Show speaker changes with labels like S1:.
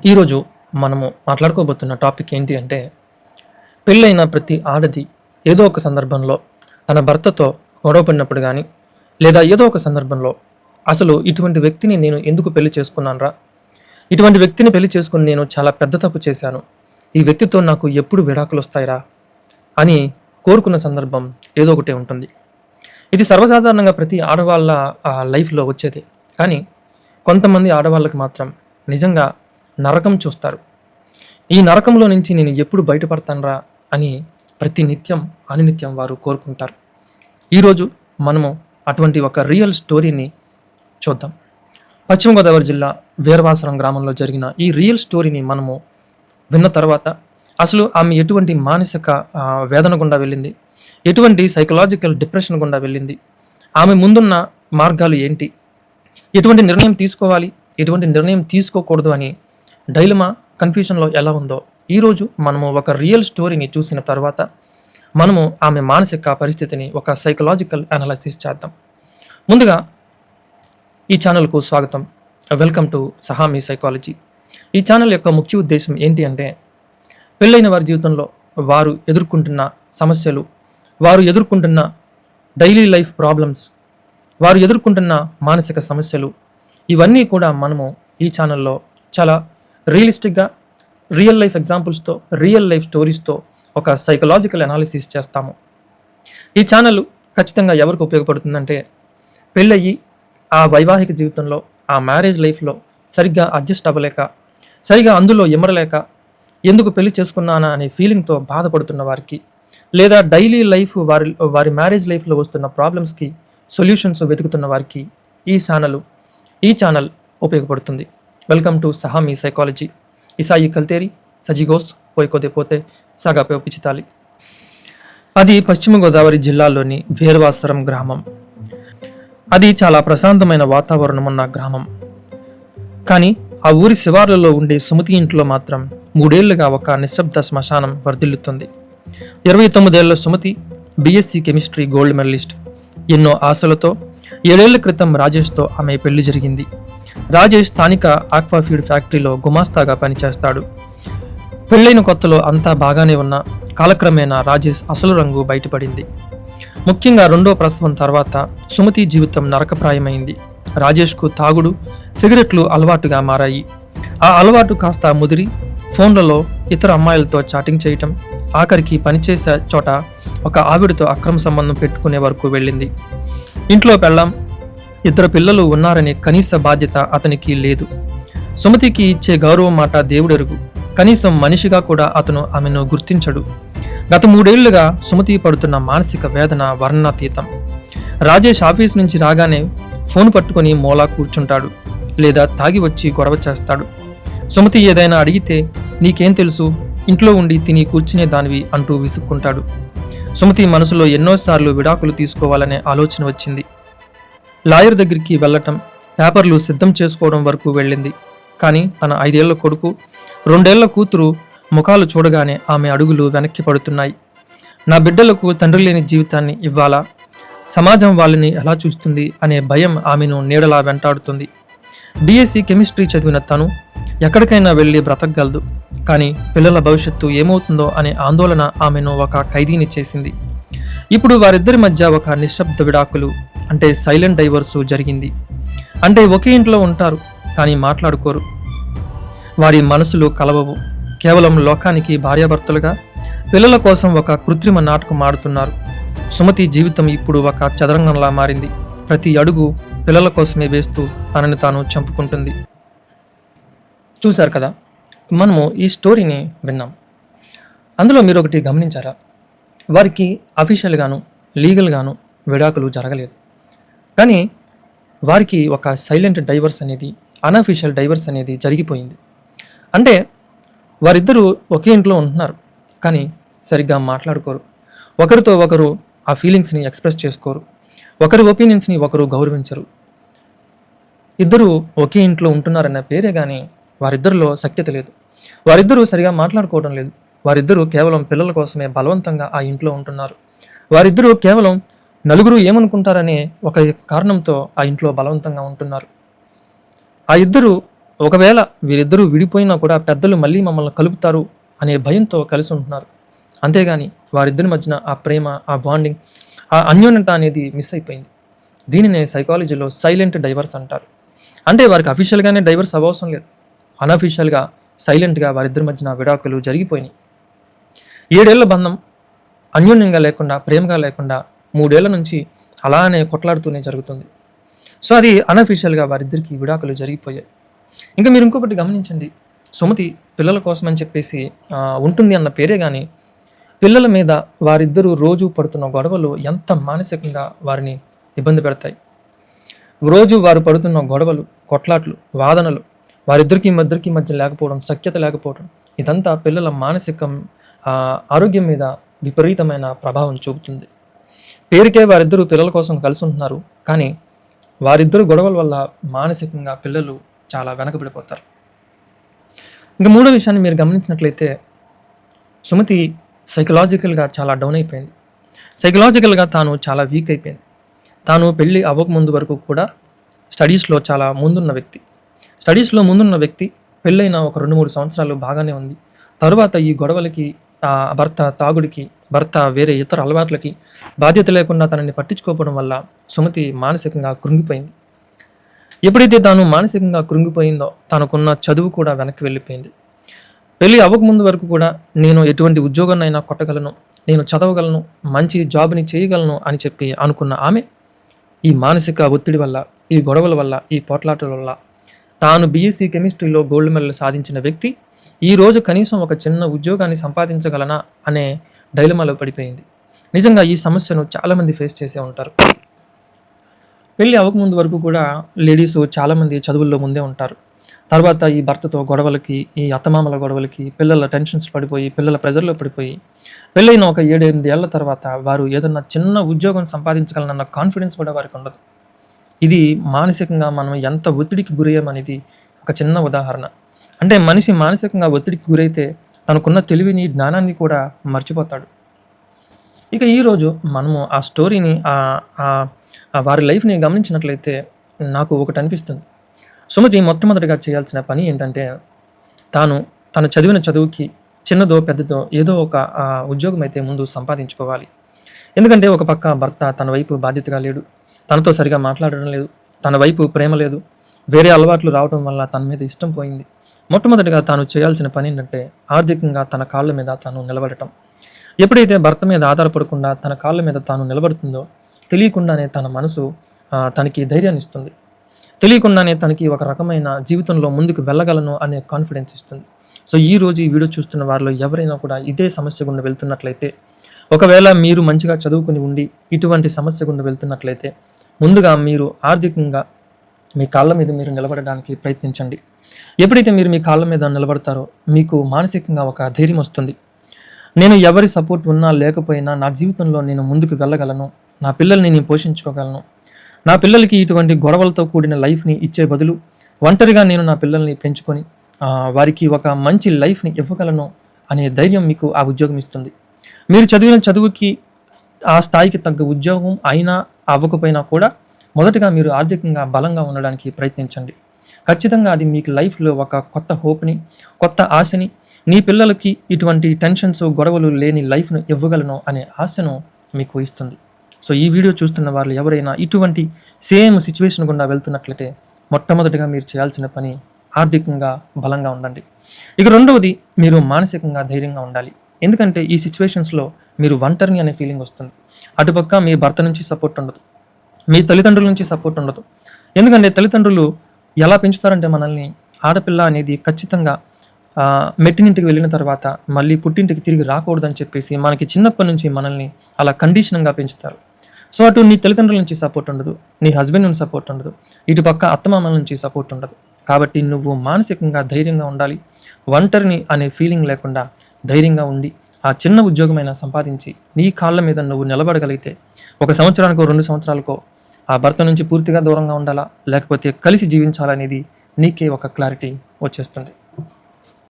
S1: ఈరోజు మనము మాట్లాడుకోబోతున్న టాపిక్ ఏంటి అంటే, పెళ్ళైన ప్రతి ఆడది ఏదో ఒక సందర్భంలో తన భర్తతో గొడవ పడినప్పుడు కానీ, లేదా ఏదో ఒక సందర్భంలో అసలు ఇటువంటి వ్యక్తిని నేను ఎందుకు పెళ్లి చేసుకున్నానురా, ఇటువంటి వ్యక్తిని పెళ్లి చేసుకుని నేను చాలా పెద్ద తప్పు చేశాను, ఈ వ్యక్తితో నాకు ఎప్పుడు విడాకులు వస్తాయిరా అని కోరుకున్న సందర్భం ఏదో ఒకటే ఉంటుంది. ఇది సర్వసాధారణంగా ప్రతి ఆడవాళ్ళ లైఫ్లో వచ్చేదే. కానీ కొంతమంది ఆడవాళ్ళకి మాత్రం నిజంగా నరకం చూస్తారు. ఈ నరకంలో నుంచి నేను ఎప్పుడు బయటపడతానురా అని ప్రతి నిత్యం అనునిత్యం వారు కోరుకుంటారు. ఈరోజు మనము అటువంటి ఒక రియల్ స్టోరీని చూద్దాం. పశ్చిమ గోదావరి జిల్లా వీరవాసరం గ్రామంలో జరిగిన ఈ రియల్ స్టోరీని మనము విన్న తర్వాత అసలు ఆమె ఎటువంటి మానసిక వేదన గుండా వెళ్ళింది, ఎటువంటి సైకలాజికల్ డిప్రెషన్ గుండా వెళ్ళింది, ఆమె ముందున్న మార్గాలు ఏంటి, ఎటువంటి నిర్ణయం తీసుకోవాలి, ఎటువంటి నిర్ణయం తీసుకోకూడదు అని డైలమా కన్ఫ్యూషన్లో ఎలా ఉందో ఈరోజు మనము ఒక రియల్ స్టోరీని చూసిన తర్వాత మనము ఆమె మానసిక పరిస్థితిని ఒక సైకలాజికల్ అనాలిసిస్ చేద్దాం. ముందుగా ఈ ఛానల్కు స్వాగతం. వెల్కమ్ టు సహామీ సైకాలజీ. ఈ ఛానల్ యొక్క ముఖ్య ఉద్దేశం ఏంటి అంటే, పెళ్ళైన వారి జీవితంలో వారు ఎదుర్కొంటున్న సమస్యలు, వారు ఎదుర్కొంటున్న డైలీ లైఫ్ ప్రాబ్లమ్స్, వారు ఎదుర్కొంటున్న మానసిక సమస్యలు, ఇవన్నీ కూడా మనము ఈ ఛానల్లో చాలా రియలిస్టిక్గా రియల్ లైఫ్ ఎగ్జాంపుల్స్తో, రియల్ లైఫ్ స్టోరీస్తో ఒక సైకలాజికల్ అనాలిసిస్ చేస్తాము. ఈ ఛానల్ ఖచ్చితంగా ఎవరికి ఉపయోగపడుతుందంటే, పెళ్ళయ్యి ఆ వైవాహిక జీవితంలో, ఆ మ్యారేజ్ లైఫ్లో సరిగ్గా అడ్జస్ట్ అవ్వలేక, సరిగా అందులో ఎమరలేక, ఎందుకు పెళ్లి చేసుకున్నానా అనే ఫీలింగ్తో బాధపడుతున్న వారికి, లేదా డైలీ లైఫ్ వారి మ్యారేజ్ లైఫ్లో వస్తున్న ప్రాబ్లమ్స్కి సొల్యూషన్స్ వెతుకుతున్న వారికి ఈ ఛానల్ ఉపయోగపడుతుంది. వెల్కమ్ టు సహామీ సైకాలజీ. ఇసాయి కల్తేరి సజిగోస్ పోయికోదే పోతే సాగాపే పిచితాలి. అది పశ్చిమ గోదావరి జిల్లాలోని వీరవాసరం గ్రామం. అది చాలా ప్రశాంతమైన వాతావరణం ఉన్న గ్రామం. కానీ ఆ ఊరి శివార్లలో ఉండే సుమతి ఇంట్లో మాత్రం 3 ఏళ్లుగా ఒక నిశ్శబ్ద శ్మశానం వర్ధిల్లుతుంది. 29 ఏళ్ల Sumathi BSc chemistry gold medalist. ఎన్నో ఆశలతో 7 ఏళ్ల క్రితం రాజేష్తో ఆమె పెళ్లి జరిగింది. రాజేష్ స్థానిక ఆక్వాఫీడ్ ఫ్యాక్టరీలో గుమాస్తాగా పనిచేస్తాడు. పెళ్ళైన కొత్తలో అంతా బాగానే ఉన్న కాలక్రమేణా రాజేష్ అసలు రంగు బయటపడింది. ముఖ్యంగా 2వ ప్రసవం తర్వాత సుమతి జీవితం నరకప్రాయమైంది. రాజేష్కు తాగుడు, సిగరెట్లు అలవాటుగా మారాయి. ఆ అలవాటు కాస్త ముదిరి ఫోన్లలో ఇతర అమ్మాయిలతో చాటింగ్ చేయటం, ఆఖరికి పనిచేసే చోట ఒక ఆవిడతో అక్రమ సంబంధం పెట్టుకునే వరకు వెళ్ళింది. ఇంట్లో పెళ్ళాం, 2 పిల్లలు ఉన్నారనే కనీస బాధ్యత అతనికి లేదు. సుమతికి ఇచ్చే గౌరవం మాట దేవుడెరుగు. కనీసం మనిషిగా కూడా అతను ఆమెను గుర్తించడు. గత 3 ఏళ్లుగా సుమతి పడుతున్న మానసిక వేదన వర్ణనాతీతం. రాజేష్ ఆఫీస్ నుంచి రాగానే ఫోన్ పట్టుకొని మూలా కూర్చుంటాడు, లేదా తాగి వచ్చి గొడవ చేస్తాడు. సుమతి ఏదైనా అడిగితే నీకేం తెలుసు, ఇంట్లో ఉండి తిని కూర్చునే దానివి అంటూ విసుక్కుంటాడు. సుమతి మనసులో ఎన్నోసార్లు విడాకులు తీసుకోవాలనే ఆలోచన వచ్చింది. లాయర్ దగ్గరికి వెళ్ళటం, పేపర్లు సిద్ధం చేసుకోవడం వరకు వెళ్ళింది. కానీ తన 5 ఏళ్ల కొడుకు, 2 ఏళ్ల కూతురు ముఖాలు చూడగానే ఆమె అడుగులు వెనక్కి పడుతున్నాయి. నా బిడ్డలకు తండ్రి లేని జీవితాన్ని ఇవ్వాలా, సమాజం వాళ్ళని ఎలా చూస్తుంది అనే భయం ఆమెను నీడలా వెంటాడుతుంది. బీఎస్సీ కెమిస్ట్రీ చదివిన తను ఎక్కడికైనా వెళ్ళి బ్రతకగలదు. కానీ పిల్లల భవిష్యత్తు ఏమవుతుందో అనే ఆందోళన ఆమెను ఒక ఖైదీని చేసింది. ఇప్పుడు వారిద్దరి మధ్య ఒక నిశ్శబ్ద విడాకులు, అంటే సైలెంట్ డైవర్సు జరిగింది. అంటే ఒకే ఇంట్లో ఉంటారు, కానీ మాట్లాడుకోరు. వారి మనసులు కలవవు. కేవలం లోకానికి భార్యాభర్తలుగా పిల్లల కోసం ఒక కృత్రిమ నాటకం ఆడుతున్నారు. సుమతి జీవితం ఇప్పుడు ఒక చదరంగంలా మారింది. ప్రతి అడుగు పిల్లల కోసమే వేస్తూ తనని తాను చంపుకుంటుంది. చూశారు కదా, మనము ఈ స్టోరీని విన్నాం. అందులో మీరు ఒకటి గమనించారా? వారికి అఫీషియల్గాను, లీగల్గాను విడాకులు జరగలేదు. కానీ వారికి ఒక సైలెంట్ డైవర్స్ అనేది, అన్అఫీషియల్ డైవర్స్ అనేది జరిగిపోయింది. అంటే వారిద్దరూ ఒకే ఇంట్లో ఉంటున్నారు, కానీ సరిగ్గా మాట్లాడుకోరు. ఒకరితో ఒకరు ఆ ఫీలింగ్స్ని ఎక్స్ప్రెస్ చేసుకోరు. ఒకరి ఒపీనియన్స్ని ఒకరు గౌరవించరు. ఇద్దరు ఒకే ఇంట్లో ఉంటున్నారన్న పేరే కానీ వారిద్దరిలో సఖ్యత లేదు. వారిద్దరూ సరిగా మాట్లాడుకోవడం లేదు. వారిద్దరూ కేవలం పిల్లల కోసమే బలవంతంగా ఆ ఇంట్లో ఉంటున్నారు. వారిద్దరూ కేవలం నలుగురు ఏమనుకుంటారనే ఒక కారణంతో ఆ ఇంట్లో బలవంతంగా ఉంటున్నారు. ఆ ఇద్దరు ఒకవేళ వీరిద్దరూ విడిపోయినా కూడా పెద్దలు మళ్ళీ మమ్మల్ని కలుపుతారు అనే భయంతో కలిసి ఉంటున్నారు. అంతేగాని వారిద్దరి మధ్యన ఆ ప్రేమ, ఆ బాండింగ్, ఆ అన్యోన్యత అనేది మిస్ అయిపోయింది. దీనినే సైకాలజీలో సైలెంట్ డైవర్స్ అంటారు. అంటే వారికి అఫీషియల్గానే డైవర్స్ అవసరం లేదు, అన్అఫీషియల్గా సైలెంట్గా వారిద్దరి మధ్యన విడాకులు జరిగిపోయినాయి. 7 ఏళ్ల బంధం అన్యోన్యంగా లేకుండా, ప్రేమగా లేకుండా 3 ఏళ్ల నుంచి అలానే కొట్లాడుతూనే జరుగుతుంది. సో అది అన్అఫీషియల్గా వారిద్దరికి విడాకులు జరిగిపోయాయి. ఇంకా మీరు ఇంకొకటి గమనించండి, సుమతి పిల్లల కోసం అని చెప్పేసి ఉంటుంది అన్న పేరే కానీ పిల్లల మీద వారిద్దరూ రోజు పడుతున్న గొడవలు ఎంత మానసికంగా వారిని ఇబ్బంది పెడతాయి. రోజు వారు పడుతున్న గొడవలు, కొట్లాట్లు, వాదనలు, వారిద్దరికి మధ్య లేకపోవడం, సఖ్యత లేకపోవడం, ఇదంతా పిల్లల మానసిక ఆరోగ్యం మీద విపరీతమైన ప్రభావం చూపుతుంది. పేరుకే వారిద్దరూ పిల్లల కోసం కలిసి ఉంటున్నారు, కానీ వారిద్దరు గొడవల వల్ల మానసికంగా పిల్లలు చాలా వెనకబడిపోతారు. ఇంకా మూడో విషయాన్ని మీరు గమనించినట్లయితే సుమతి సైకలాజికల్గా చాలా డౌన్ అయిపోయింది. సైకలాజికల్గా తాను చాలా వీక్ అయిపోయింది. తాను పెళ్ళి అవ్వకముందు వరకు కూడా స్టడీస్లో చాలా ముందున్న వ్యక్తి పెళ్ళైన ఒక 2-3 సంవత్సరాలు బాగానే ఉంది. తరువాత ఈ గొడవలకి, భర్త తాగుడికి, భర్త వేరే ఇతర అలవాట్లకి బాధ్యత లేకుండా తనని పట్టించుకోవడం వల్ల సుమతి మానసికంగా కృంగిపోయింది. ఎప్పుడైతే తాను మానసికంగా కృంగిపోయిందో తనకున్న చదువు కూడా వెనక్కి వెళ్ళిపోయింది. పెళ్ళి అవ్వకముందు వరకు కూడా నేను ఎటువంటి ఉద్యోగాన్నైనా కొట్టగలను, నేను చదవగలను, మంచి జాబ్ని చేయగలను అని చెప్పి అనుకున్న ఆమె ఈ మానసిక ఒత్తిడి వల్ల, ఈ గొడవల వల్ల, ఈ పోట్లాటల వల్ల తాను బీఎస్సీ కెమిస్ట్రీలో గోల్డ్ మెడల్ సాధించిన వ్యక్తి ఈరోజు కనీసం ఒక చిన్న ఉద్యోగాన్ని సంపాదించగలనా అనే డైలమాలో పడిపోయింది. నిజంగా ఈ సమస్యను చాలామంది ఫేస్ చేసే ఉంటారు. పెళ్ళి అవ్వకముందు వరకు కూడా లేడీస్ చాలామంది చదువుల్లో ముందే ఉంటారు. తర్వాత ఈ భర్తతో గొడవలకి, ఈ అత్తమామల గొడవలకి, పిల్లల టెన్షన్స్ పడిపోయి, పిల్లల ప్రెజర్లో పడిపోయి పెళ్ళైన ఒక 7-8 ఏళ్ల తర్వాత వారు ఏదన్నా చిన్న ఉద్యోగం సంపాదించగలనన్న కాన్ఫిడెన్స్ కూడా వారికి ఉండదు. ఇది మానసికంగా మనం ఎంత ఒత్తిడికి గురయ్యామనేది ఒక చిన్న ఉదాహరణ. అంటే మనిషి మానసికంగా ఒత్తిడికి గురైతే తనకున్న తెలివిని, జ్ఞానాన్ని కూడా మర్చిపోతాడు. ఇక ఈరోజు మనము ఆ స్టోరీని, వారి లైఫ్ని గమనించినట్లయితే నాకు ఒకటి అనిపిస్తుంది. సుమతి మొట్టమొదటిగా చేయాల్సిన పని ఏంటంటే తను చదివిన చదువుకి చిన్నదో పెద్దదో ఏదో ఒక ఉద్యోగం అయితే ముందు సంపాదించుకోవాలి. ఎందుకంటే ఒక పక్క భర్త తన వైపు బాధ్యతగా లేడు, తనతో సరిగా మాట్లాడడం లేదు, తన వైపు ప్రేమ లేదు, వేరే అలవాట్లు రావడం వల్ల తన మీద ఇష్టం పోయింది. మొట్టమొదటిగా తాను చేయాల్సిన పని ఏంటంటే ఆర్థికంగా తన కాళ్ళ మీద తాను నిలబడటం. ఎప్పుడైతే భర్త మీద ఆధారపడకుండా తన కాళ్ళ మీద తాను నిలబడుతుందో తెలియకుండానే తన మనసు తనకి ధైర్యాన్ని ఇస్తుంది. తెలియకుండానే తనకి ఒక రకమైన జీవితంలో ముందుకు వెళ్ళగలను అనే కాన్ఫిడెన్స్ ఇస్తుంది. సో ఈ వీడియో చూస్తున్న వారిలో ఎవరైనా కూడా ఇదే సమస్య గుండా వెళ్తున్నట్లయితే, ఒకవేళ మీరు మంచిగా చదువుకుని ఉండి ఇటువంటి సమస్య గుండా వెళ్తున్నట్లయితే ముందుగా మీరు ఆర్థికంగా మీ కాళ్ళ మీద మీరు నిలబడడానికి ప్రయత్నించండి. ఎప్పుడైతే మీరు మీ కాళ్ళ మీద నిలబడతారో మీకు మానసికంగా ఒక ధైర్యం వస్తుంది. నేను ఎవరి సపోర్ట్ ఉన్నా లేకపోయినా నా జీవితంలో నేను ముందుకు వెళ్ళగలను, నా పిల్లల్ని నేను పోషించుకోగలను, నా పిల్లలకి ఇటువంటి గొడవలతో కూడిన లైఫ్ని ఇచ్చే బదులు ఒంటరిగా నేను నా పిల్లల్ని పెంచుకొని వారికి ఒక మంచి లైఫ్ని ఇవ్వగలను అనే ధైర్యం మీకు ఆ ఉద్యోగం ఇస్తుంది. మీరు చదివిన చదువుకి ఆ స్థాయికి తగ్గ ఉద్యోగం అయినా అవ్వకపోయినా కూడా మొదటగా మీరు ఆర్థికంగా బలంగా ఉండడానికి ప్రయత్నించండి. ఖచ్చితంగా అది మీకు లైఫ్లో ఒక కొత్త హోప్ని, కొత్త ఆశని, నీ పిల్లలకి ఇటువంటి టెన్షన్స్, గొడవలు లేని లైఫ్ను ఇవ్వగలను అనే ఆశను మీకు ఇస్తుంది. సో ఈ వీడియో చూస్తున్న వాళ్ళు ఎవరైనా ఇటువంటి సేమ్ సిచ్యువేషన్ గుండా వెళ్తున్నట్లయితే మొట్టమొదటిగా మీరు చేయాల్సిన పని ఆర్థికంగా బలంగా ఉండండి. ఇక రెండవది, మీరు మానసికంగా ధైర్యంగా ఉండాలి. ఎందుకంటే ఈ సిచ్యువేషన్స్లో మీరు ఒంటరిని అనే ఫీలింగ్ వస్తుంది. అటుపక్క మీ భర్త నుంచి సపోర్ట్ ఉండదు, మీ తల్లిదండ్రుల నుంచి సపోర్ట్ ఉండదు. ఎందుకంటే తల్లిదండ్రులు ఎలా పెంచుతారంటే మనల్ని, ఆడపిల్ల అనేది ఖచ్చితంగా మెట్టినింటికి వెళ్ళిన తర్వాత మళ్ళీ పుట్టింటికి తిరిగి రాకూడదని చెప్పేసి మనకి చిన్నప్పటి నుంచి మనల్ని అలా కండిషన్గా పెంచుతారు. సో అటు నీ తల్లిదండ్రుల నుంచి సపోర్ట్ ఉండదు, నీ హస్బెండ్ నుంచి సపోర్ట్ ఉండదు, ఇటు పక్క అత్తమామల నుంచి సపోర్ట్ ఉండదు. కాబట్టి నువ్వు మానసికంగా ధైర్యంగా ఉండాలి. ఒంటరిని అనే ఫీలింగ్ లేకుండా ధైర్యంగా ఉండి ఆ చిన్న ఉద్యోగమైనా సంపాదించి నీ కాళ్ళ మీద నువ్వు నిలబడగలిగితే 1 సంవత్సరానికో 2 సంవత్సరాలకో ఆ భర్త నుంచి పూర్తిగా దూరంగా ఉండాలా లేకపోతే కలిసి జీవించాలనేది నీకే ఒక క్లారిటీ వచ్చేస్తుంది.